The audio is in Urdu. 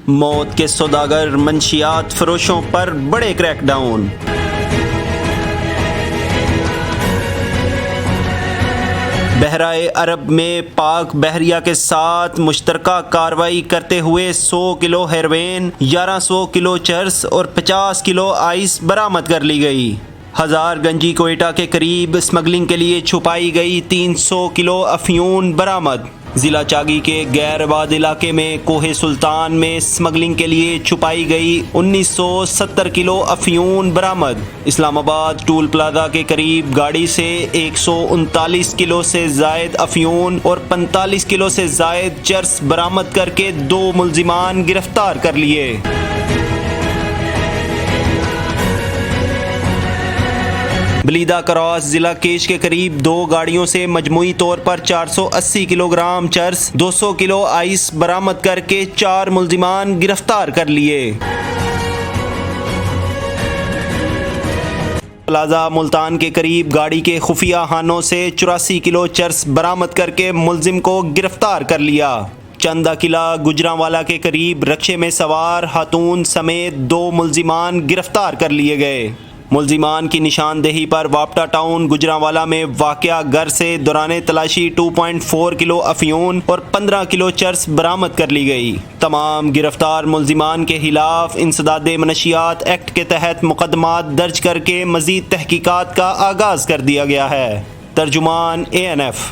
موت کے سوداگر منشیات فروشوں پر بڑے کریک ڈاؤن۔ بحرۂ عرب میں پاک بحریہ کے ساتھ مشترکہ کارروائی کرتے ہوئے 100 کلو ہیروین، 1100 کلو چرس اور 50 کلو آئس برآمد کر لی گئی۔ ہزار گنجی کوئٹہ کے قریب اسمگلنگ کے لیے چھپائی گئی 300 کلو افیون برآمد۔ ضلع چاگی کے غیر آباد علاقے میں کوہ سلطان میں اسمگلنگ کے لیے چھپائی گئی 1970 کلو افیون برآمد۔ اسلام آباد ٹول پلازا کے قریب گاڑی سے 139 کلو سے زائد افیون اور 45 کلو سے زائد چرس برآمد کر کے 2 ملزمان گرفتار کر لیے۔ بلیدہ کراس ضلع کیش کے قریب 2 گاڑیوں سے مجموعی طور پر 480 کلو گرام چرس، 200 کلو آئس برآمد کر کے 4 ملزمان گرفتار کر لیے۔ پلازا ملتان کے قریب گاڑی کے خفیہ خانوں سے 84 کلو چرس برآمد کر کے ملزم کو گرفتار کر لیا۔ چندہ قلعہ گجرانوالہ کے قریب رکشے میں سوار خاتون سمیت 2 ملزمان گرفتار کر لیے گئے۔ ملزمان کی نشاندہی پر واپٹا ٹاؤن گجرانوالہ میں واقع گھر سے دوران تلاشی 2.4 کلو افیون اور 15 کلو چرس برآمد کر لی گئی۔ تمام گرفتار ملزمان کے خلاف انسداد منشیات ایکٹ کے تحت مقدمات درج کر کے مزید تحقیقات کا آغاز کر دیا گیا ہے۔ ترجمان ANF